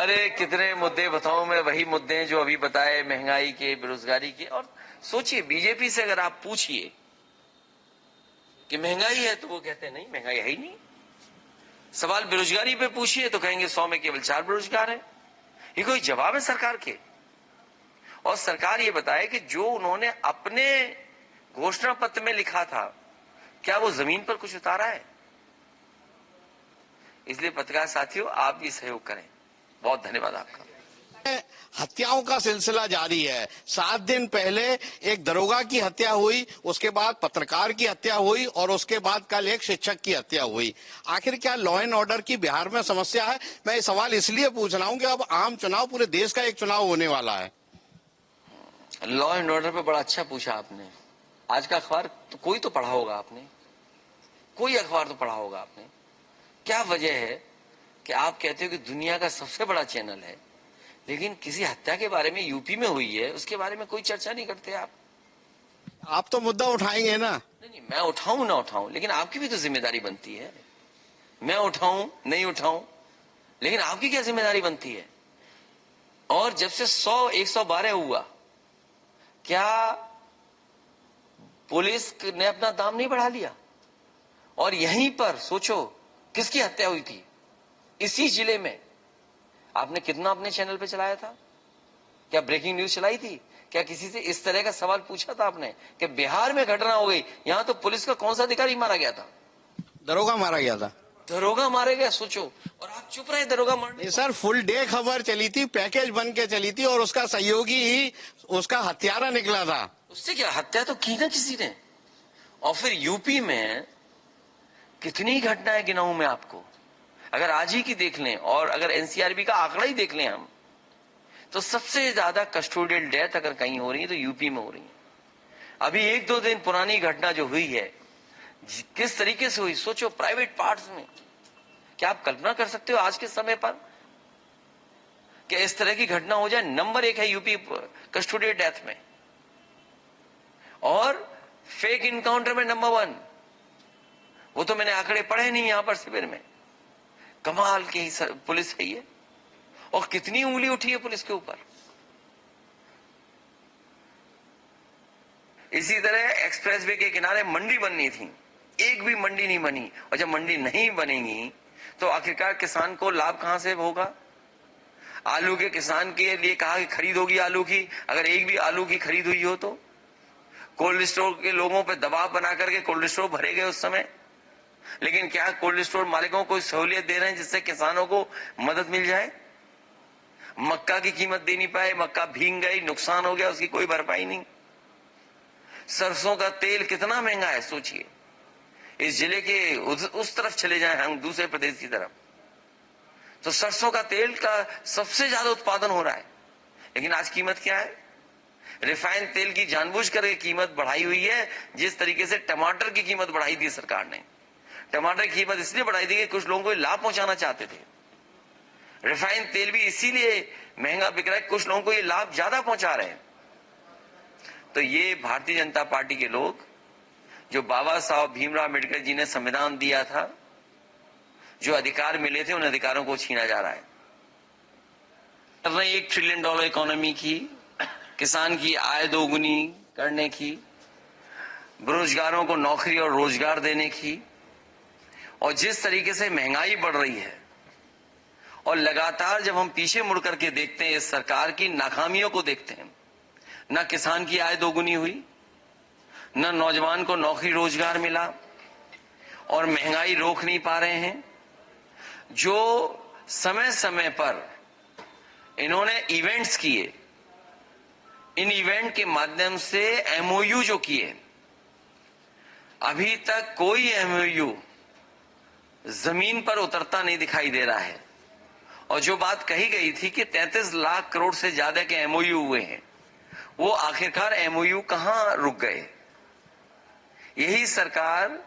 अरे कितने मुद्दे बताऊं मैं, वही मुद्दे हैं जो अभी बताए, महंगाई के, बेरोजगारी के। और सोचिए, बीजेपी से अगर आप पूछिए कि महंगाई है तो वो कहते हैं नहीं, महंगाई है ही नहीं। सवाल बेरोजगारी पे पूछिए तो कहेंगे 100 में केवल 4 बेरोजगार हैं। ये कोई जवाब है सरकार के? और सरकार ये बताए कि जो उन्होंने अपने घोषणा पत्र में लिखा था, क्या वो जमीन पर कुछ उतारा है? इसलिए पत्रकार साथियों, आप भी सहयोग करें। बहुत धन्यवाद आपका। हत्याओं का सिलसिला जारी है। 7 दिन पहले एक दरोगा की हत्या हुई, उसके बाद पत्रकार की हत्या हुई और उसके बाद कल एक शिक्षक की हत्या हुई। आखिर क्या लॉ एंड ऑर्डर की बिहार में समस्या है? मैं ये सवाल इसलिए पूछ रहा हूं कि अब आम चुनाव, पूरे देश का एक चुनाव होने वाला है। लॉ एंड ऑर्डर पे बड़ा अच्छा पूछा आपने। आज का अखबार तो कोई तो पढ़ा होगा आपने, कोई अखबार तो पढ़ा होगा आपने। क्या वजह है कि आप कहते हो कि दुनिया का सबसे बड़ा चैनल है, लेकिन किसी हत्या के बारे में यूपी में हुई है उसके बारे में कोई चर्चा नहीं करते आप तो मुद्दा उठाएंगे ना? नहीं, मैं उठाऊं ना उठाऊं, लेकिन आपकी भी तो जिम्मेदारी बनती है। मैं उठाऊं नहीं उठाऊं, लेकिन आपकी क्या जिम्मेदारी बनती है? और जब से 112 हुआ, क्या पुलिस ने अपना दाम नहीं बढ़ा लिया? और यहीं पर सोचो किसकी हत्या हुई थी, इसी जिले में। आपने कितना अपने चैनल पे चलाया था? क्या ब्रेकिंग न्यूज चलाई थी? क्या किसी से इस तरह का सवाल पूछा था आपने कि बिहार में घटना हो गई, यहां तो पुलिस का कौन सा अधिकारी मारा गया था? दरोगा मारा गया था। दरोगा मारे गया, सोचो। और आप चुप रहे दरोगा मारने। सर, फुल डे खबर चली थी, पैकेज बन के चली थी और उसका सहयोगी ही उसका हत्यारा निकला था। उससे क्या, हत्या तो की ना किसी ने। और फिर यूपी में कितनी घटनाएं गिनाऊं मैं आपको। अगर आज ही की देख लें और अगर एनसीआरबी का आंकड़ा ही देख लें हम, तो सबसे ज्यादा कस्टोडियल डेथ अगर कहीं हो रही है तो यूपी में हो रही है। अभी 1-2 दिन पुरानी घटना जो हुई है, किस तरीके से हुई, सोचो, प्राइवेट पार्ट्स में। क्या आप कल्पना कर सकते हो आज के समय पर कि इस तरह की घटना हो जाए? नंबर 1 है यूपी कस्टोडियल डेथ में, और फेक इनकाउंटर में नंबर 1। वो तो मैंने आंकड़े पढ़े नहीं यहां पर शिविर में। कमाल की पुलिस है ये। और कितनी उंगली उठी है पुलिस के ऊपर। इसी तरह एक्सप्रेसवे के किनारे मंडी बननी थी, एक भी मंडी नहीं बनी। और जब मंडी नहीं बनेगी तो आखिरकार किसान को लाभ कहां से होगा? आलू के किसान के लिए कहा कि खरीद होगी आलू की, अगर एक भी आलू की खरीद हुई हो तो कोल्ड स्टोर के लोगों पर दबाव बना करके कोल्ड स्टोर भरे गए उस समय। लेकिन क्या कोल्ड स्टोर मालिकों को सहूलियत दे रहे हैं जिससे किसानों को मदद मिल जाए? मक्का की कीमत दे नहीं पाए, मक्का भीग गई, नुकसान हो गया, उसकी कोई भरपाई नहीं। सरसों का तेल कितना महंगा है सोचिए। इस जिले के उस तरफ चले जाएं हम, दूसरे प्रदेश की तरफ, तो सरसों का तेल का सबसे ज्यादा उत्पादन हो रहा है। लेकिन आज कीमत क्या है? रिफाइंड तेल की जानबूझ करके कीमत बढ़ाई हुई है। जिस तरीके से टमाटर की कीमत बढ़ाई थी सरकार ने, टमाटर की कीमत इसलिए बढ़ाई थी कि कुछ लोगों को लाभ पहुंचाना चाहते थे। रिफाइंड तेल भी इसीलिए महंगा बिक रहा है, कुछ लोगों को ये लाभ ज्यादा पहुंचा रहे हैं। तो ये भारतीय जनता पार्टी के लोग, जो बाबा साहब भीमराव अम्बेडकर जी ने संविधान दिया था, जो अधिकार मिले थे, उन अधिकारों को छीना जा रहा है। 1 ट्रिलियन डॉलर इकोनॉमी की, किसान की आय दोगुनी करने की, बेरोजगारों को नौकरी और रोजगार देने की। और जिस तरीके से महंगाई बढ़ रही है, और लगातार जब हम पीछे मुड़ करके देखते हैं इस सरकार की नाकामियों को देखते हैं, ना किसान की आय दोगुनी हुई, ना नौजवान को नौकरी रोजगार मिला, और महंगाई रोक नहीं पा रहे हैं। जो समय समय पर इन्होंने इवेंट्स किए, इन इवेंट के माध्यम से एमओयू जो किए, अभी तक कोई एमओयू जमीन पर उतरता नहीं दिखाई दे रहा है। और जो बात कही गई थी कि 33 लाख करोड़ से ज्यादा के एमओयू हुए हैं, वो आखिरकार एमओयू कहां रुक गए? यही सरकार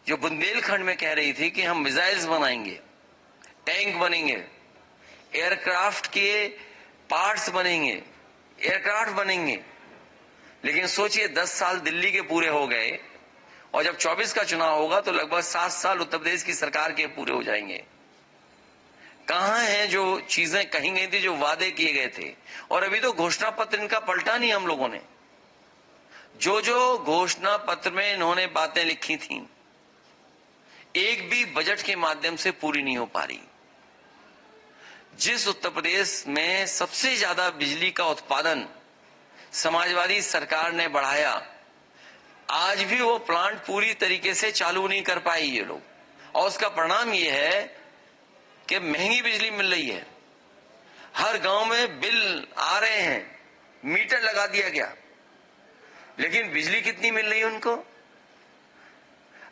जो बुंदेलखंड में कह रही थी कि हम मिसाइल्स बनाएंगे, टैंक बनेंगे, एयरक्राफ्ट के पार्ट्स बनेंगे, एयरक्राफ्ट बनेंगे, लेकिन सोचिए 10 साल दिल्ली के पूरे हो गए, और जब 24 का चुनाव होगा तो लगभग 7 साल उत्तर प्रदेश की सरकार के पूरे हो जाएंगे। कहां है जो चीजें कही गई थी, जो वादे किए गए थे? और अभी तो घोषणा पत्र इनका पलटा नहीं हम लोगों ने। जो जो घोषणा पत्र में इन्होंने बातें लिखी थी, एक भी बजट के माध्यम से पूरी नहीं हो पा रही। जिस उत्तर प्रदेश में सबसे ज्यादा बिजली का उत्पादन समाजवादी सरकार ने बढ़ाया, आज भी वो प्लांट पूरी तरीके से चालू नहीं कर पाए ये लोग, और उसका परिणाम ये है कि महंगी बिजली मिल रही है। हर गांव में बिल आ रहे हैं, मीटर लगा दिया गया, लेकिन बिजली कितनी मिल रही है उनको?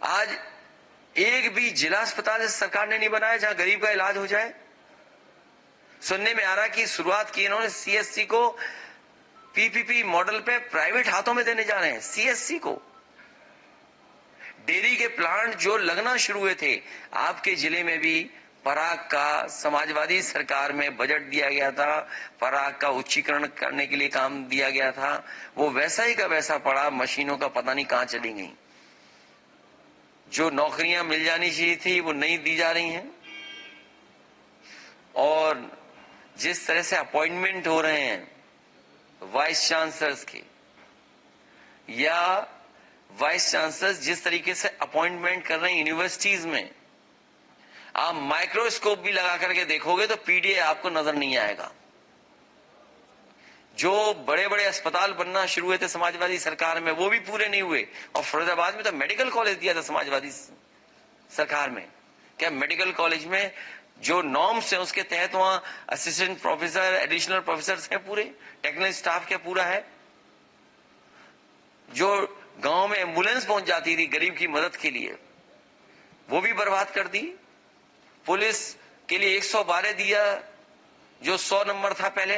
आज एक भी जिला अस्पताल सरकार ने नहीं बनाया जहां गरीब का इलाज हो जाए। सुनने में आ रहा कि शुरुआत की इन्होंने सीएससी को पीपीपी मॉडल पे प्राइवेट हाथों में देने जा रहे हैं। सीएससी को, डेयरी के प्लांट जो लगना शुरू हुए थे, आपके जिले में भी पराग का समाजवादी सरकार में बजट दिया गया था, पराग का उच्चीकरण करने के लिए काम दिया गया था, वो वैसा ही का वैसा पड़ा। मशीनों का पता नहीं कहां चली गई। जो नौकरियां मिल जानी चाहिए थी वो नहीं दी जा रही हैं, और जिस तरह से अपॉइंटमेंट हो रहे हैं वाइस चांसलर्स के, या वाइस चांसलर्स जिस तरीके से अपॉइंटमेंट कर रहे हैं यूनिवर्सिटीज में, आप माइक्रोस्कोप भी लगा करके देखोगे तो पीडीए आपको नजर नहीं आएगा। जो बड़े बड़े अस्पताल बनना शुरू हुए थे समाजवादी सरकार में, वो भी पूरे नहीं हुए। और फिरोजाबाद में तो मेडिकल कॉलेज दिया था समाजवादी सरकार में। क्या मेडिकल कॉलेज में जो नॉर्म्स है उसके तहत वहां असिस्टेंट प्रोफेसर, एडिशनल प्रोफेसर हैं, पूरे टेक्निकल स्टाफ क्या पूरा है? जो गांव में एम्बुलेंस पहुंच जाती थी गरीब की मदद के लिए, वो भी बर्बाद कर दी। पुलिस के लिए 112 दिया जो 100 नंबर था पहले।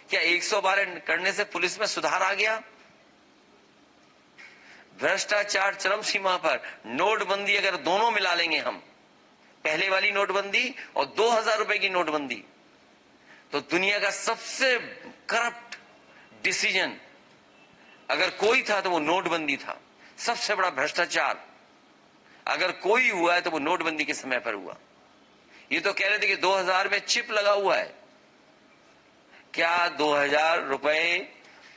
क्या 112 करने से पुलिस में सुधार आ गया? भ्रष्टाचार चरम सीमा पर। नोटबंदी अगर दोनों मिला लेंगे हम, पहले वाली नोटबंदी और 2000 रुपए की नोटबंदी, तो दुनिया का सबसे करप्ट डिसीजन अगर कोई था तो वो नोटबंदी था। सबसे बड़ा भ्रष्टाचार अगर कोई हुआ है तो वो नोटबंदी के समय पर हुआ। ये तो कह रहे थे कि 2000 में चिप लगा हुआ है। क्या 2000 रुपए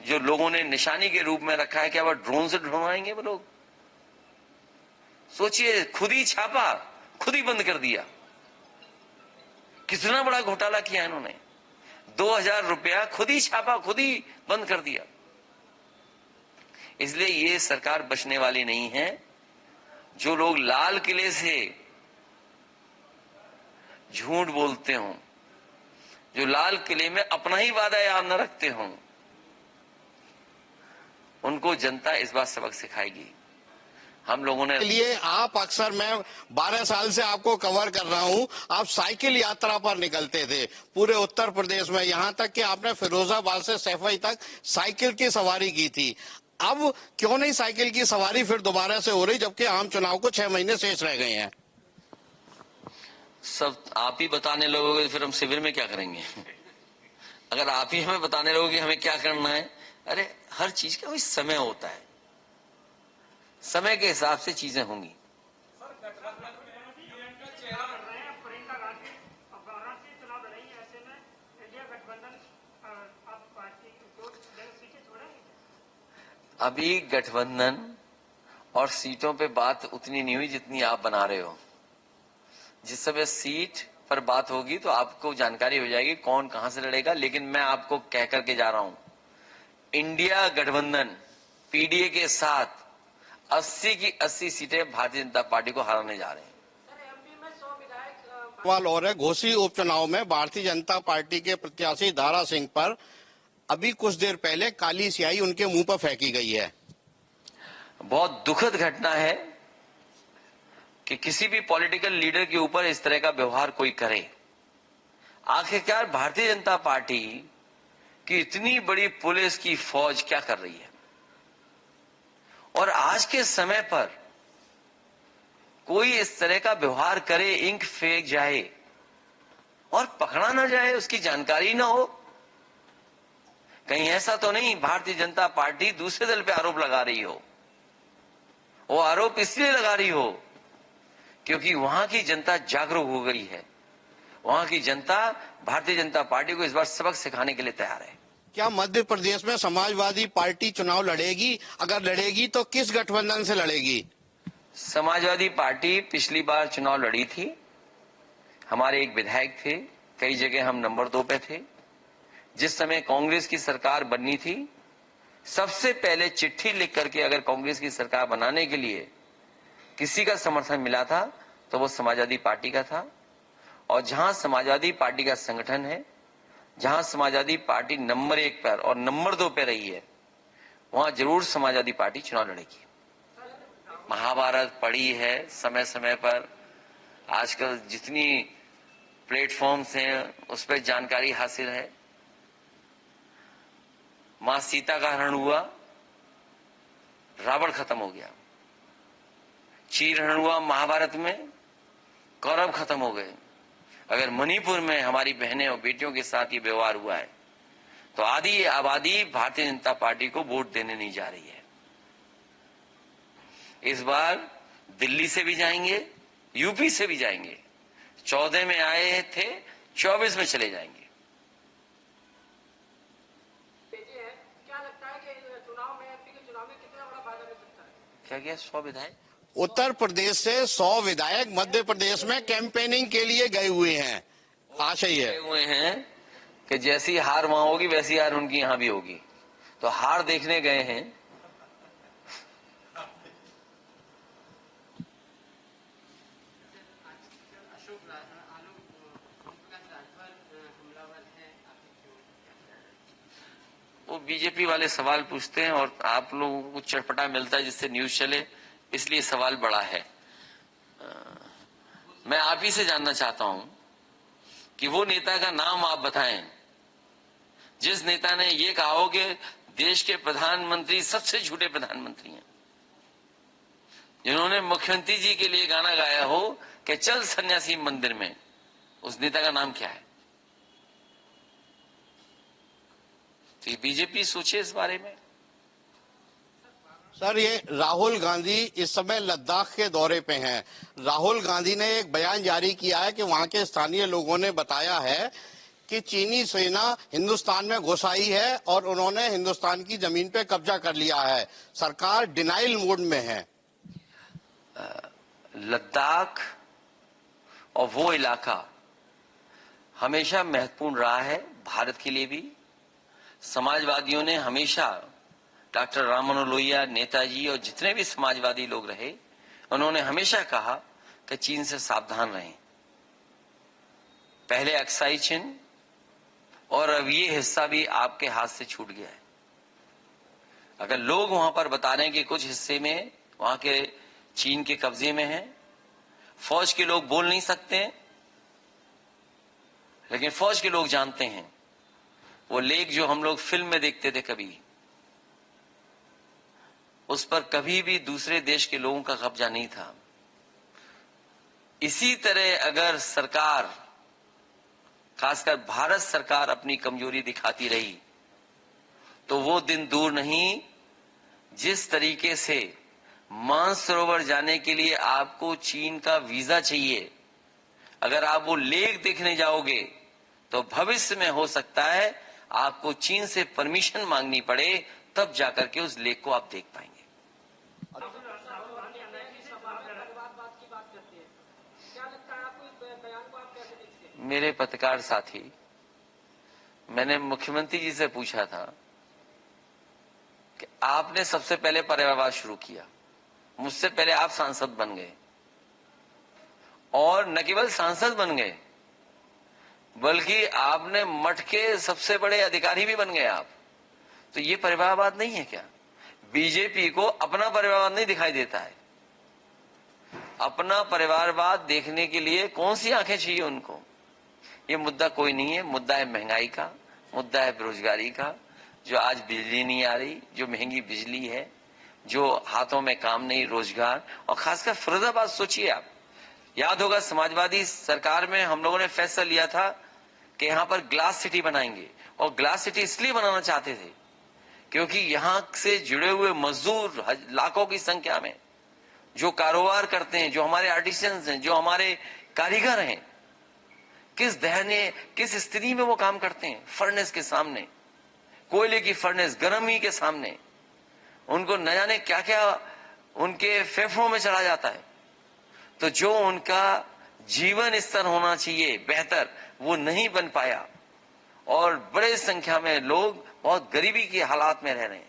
जो लोगों ने निशानी के रूप में रखा है, क्या वह ड्रोन से ढूंढवाएंगे वो लोग? सोचिए, खुद ही छापा, खुद ही बंद कर दिया। कितना बड़ा घोटाला किया इन्होंने। 2000 रुपया खुद ही छापा, खुद ही बंद कर दिया। इसलिए ये सरकार बचने वाली नहीं है। जो लोग लाल किले से झूठ बोलते हों, जो लाल किले में अपना ही वादा याद न रखते हों, उनको जनता इस बात सबक सिखाएगी। हम लोगों ने लिए आप अक्सर, मैं 12 साल से आपको कवर कर रहा हूं, आप साइकिल यात्रा पर निकलते थे पूरे उत्तर प्रदेश में, यहां तक कि आपने फिरोजाबाद से सैफई तक साइकिल की सवारी की थी। अब क्यों नहीं साइकिल की सवारी फिर दोबारा से हो रही, जबकि आम चुनाव को 6 महीने शेष रह गए हैं? सब आप ही बताने लगोगे तो फिर हम शिविर में क्या करेंगे? अगर आप ही हमें बताने लगोगे हमें क्या करना है, अरे हर चीज का कोई समय होता है, समय के हिसाब से चीजें होंगी। अभी गठबंधन और सीटों पे बात उतनी नहीं हुई जितनी आप बना रहे हो। जिस समय सीट पर बात होगी तो आपको जानकारी हो जाएगी कौन कहां से लड़ेगा। लेकिन मैं आपको कह करके जा रहा हूं, इंडिया गठबंधन पीडीए के साथ 80 की 80 सीटें भारतीय जनता पार्टी को हराने जा रहे हैं। सवाल और है, घोसी उपचुनाव में भारतीय जनता पार्टी के प्रत्याशी दारा सिंह पर अभी कुछ देर पहले काली स्याही उनके मुंह पर फेंकी गई है। बहुत दुखद घटना है कि किसी भी पॉलिटिकल लीडर के ऊपर इस तरह का व्यवहार कोई करे। आखिरकार भारतीय जनता पार्टी की इतनी बड़ी पुलिस की फौज क्या कर रही है? और आज के समय पर कोई इस तरह का व्यवहार करे, इंक फेंक जाए और पकड़ा ना जाए, उसकी जानकारी ना हो। कहीं ऐसा तो नहीं भारतीय जनता पार्टी दूसरे दल पे आरोप लगा रही हो? वो आरोप इसलिए लगा रही हो क्योंकि वहां की जनता जागरूक हो गई है, वहां की जनता भारतीय जनता पार्टी को इस बार सबक सिखाने के लिए तैयार है। क्या मध्य प्रदेश में समाजवादी पार्टी चुनाव लड़ेगी? अगर लड़ेगी तो किस गठबंधन से लड़ेगी? समाजवादी पार्टी पिछली बार चुनाव लड़ी थी, हमारे एक विधायक थे, कई जगह हम नंबर 2 पे थे। जिस समय कांग्रेस की सरकार बननी थी, सबसे पहले चिट्ठी लिख करके अगर कांग्रेस की सरकार बनाने के लिए किसी का समर्थन मिला था तो वो समाजवादी पार्टी का था। और जहां समाजवादी पार्टी का संगठन है, जहां समाजवादी पार्टी नंबर 1 पर और नंबर 2 पे रही है, वहां जरूर समाजवादी पार्टी चुनाव लड़ेगी। महाभारत पढ़ी है समय समय पर, आजकल जितनी प्लेटफॉर्म्स हैं उस पर जानकारी हासिल है। मां सीता का हरण हुआ, रावण खत्म हो गया। चीर हरण हुआ महाभारत में, कौरव खत्म हो गए। अगर मणिपुर में हमारी बहनें और बेटियों के साथ ये व्यवहार हुआ है तो आधी आबादी भारतीय जनता पार्टी को वोट देने नहीं जा रही है। इस बार दिल्ली से भी जाएंगे, यूपी से भी जाएंगे। 14 में आए थे, 24 में चले जाएंगे। क्या लगता है कि चुनाव में एमपी के चुनाव में कितना बड़ा फायदा मिल सकता है? क्या क्या 100 विधायक उत्तर प्रदेश से 100 विधायक मध्य प्रदेश में कैंपेनिंग के लिए गए हुए हैं। आशा ही है हुए हैं कि जैसी हार वहां होगी वैसी हार उनकी यहां भी होगी, तो हार देखने गए हैं। वो बीजेपी वाले सवाल पूछते हैं और आप लोगों को चटपटा मिलता है जिससे न्यूज चले, इसलिए सवाल बड़ा है। मैं आप ही से जानना चाहता हूं कि वो नेता का नाम आप बताएं जिस नेता ने ये कहा हो कि देश के प्रधानमंत्री सबसे झूठे प्रधानमंत्री हैं, जिन्होंने मुख्यमंत्री जी के लिए गाना गाया हो कि चल सन्यासी मंदिर में। उस नेता का नाम क्या है? तो बीजेपी सोचे इस बारे में। सर, ये राहुल गांधी इस समय लद्दाख के दौरे पे हैं। राहुल गांधी ने एक बयान जारी किया है कि वहां के स्थानीय लोगों ने बताया है कि चीनी सेना हिंदुस्तान में घुस आई है और उन्होंने हिंदुस्तान की जमीन पे कब्जा कर लिया है। सरकार डिनाइल मोड में है। लद्दाख और वो इलाका हमेशा महत्वपूर्ण रहा है भारत के लिए भी। समाजवादियों ने हमेशा, डॉक्टर राम मनोहर लोहिया, नेताजी और जितने भी समाजवादी लोग रहे, उन्होंने हमेशा कहा कि चीन से सावधान रहें। पहले अक्साई चिन और अब ये हिस्सा भी आपके हाथ से छूट गया है। अगर लोग वहां पर बता रहे हैं कि कुछ हिस्से में वहां के चीन के कब्जे में है, फौज के लोग बोल नहीं सकते, लेकिन फौज के लोग जानते हैं। वो लेक जो हम लोग फिल्म में देखते थे कभी, उस पर कभी भी दूसरे देश के लोगों का कब्जा नहीं था। इसी तरह अगर सरकार, खासकर भारत सरकार, अपनी कमजोरी दिखाती रही तो वो दिन दूर नहीं जिस तरीके से मानसरोवर जाने के लिए आपको चीन का वीजा चाहिए, अगर आप वो लेक देखने जाओगे तो भविष्य में हो सकता है आपको चीन से परमिशन मांगनी पड़े, तब जाकर के उस लेक को आप देख पाएंगे। मेरे पत्रकार साथी, मैंने मुख्यमंत्री जी से पूछा था कि आपने सबसे पहले परिवारवाद शुरू किया, मुझसे पहले आप सांसद बन गए और न केवल सांसद बन गए बल्कि आपने मठ के सबसे बड़े अधिकारी भी बन गए आप। तो ये परिवारवाद नहीं है क्या? बीजेपी को अपना परिवारवाद नहीं दिखाई देता है। अपना परिवारवाद देखने के लिए कौन सी आंखें चाहिए उनको? ये मुद्दा कोई नहीं है। मुद्दा है महंगाई का, मुद्दा है बेरोजगारी का, जो आज बिजली नहीं आ रही, जो महंगी बिजली है, जो हाथों में काम नहीं, रोजगार। और खासकर फिरोजाबाद सोचिए आप, याद होगा समाजवादी सरकार में हम लोगों ने फैसला लिया था कि यहाँ पर ग्लास सिटी बनाएंगे, और ग्लास सिटी इसलिए बनाना चाहते थे क्योंकि यहाँ से जुड़े हुए मजदूर लाखों की संख्या में जो कारोबार करते हैं, जो हमारे आर्टिसंस हैं, जो हमारे कारीगर हैं, किस दयनीय, किस स्थिति में वो काम करते हैं, फर्नेस के सामने, कोयले की फर्नेस, गर्मी के सामने, उनको न जाने क्या क्या उनके फेफड़ों में चला जाता है। तो जो उनका जीवन स्तर होना चाहिए बेहतर, वो नहीं बन पाया, और बड़े संख्या में लोग बहुत गरीबी के हालात में रह रहे हैं।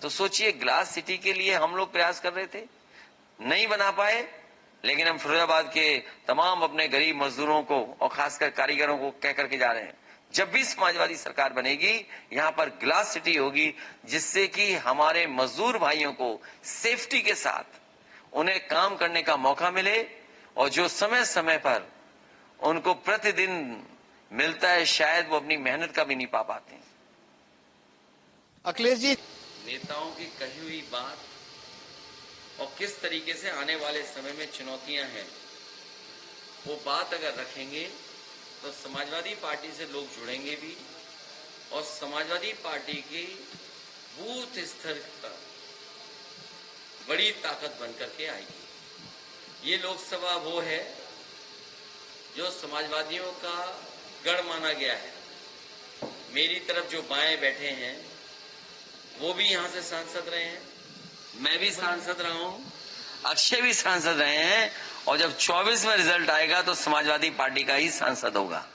तो सोचिए, ग्लास सिटी के लिए हम लोग प्रयास कर रहे थे, नहीं बना पाए, लेकिन हम फिरोजाबाद के तमाम अपने गरीब मजदूरों को और खासकर कारीगरों को कह करके जा रहे हैं, जब भी समाजवादी सरकार बनेगी यहां पर ग्लास सिटी होगी, जिससे कि हमारे मजदूर भाइयों को सेफ्टी के साथ उन्हें काम करने का मौका मिले, और जो समय समय पर उनको प्रतिदिन मिलता है, शायद वो अपनी मेहनत का भी नहीं पा पाते। अखिलेश जी, नेताओं की कही हुई बात और किस तरीके से आने वाले समय में चुनौतियां हैं, वो बात अगर रखेंगे तो समाजवादी पार्टी से लोग जुड़ेंगे भी, और समाजवादी पार्टी की बूथ स्तर पर बड़ी ताकत बनकर के आएगी। ये लोकसभा वो है जो समाजवादियों का गढ़ माना गया है। मेरी तरफ जो बाएं बैठे हैं वो भी यहां से सांसद रहे हैं, मैं भी सांसद रहा हूं, अक्षय भी सांसद रहे हैं, और जब 24 में रिजल्ट आएगा तो समाजवादी पार्टी का ही सांसद होगा।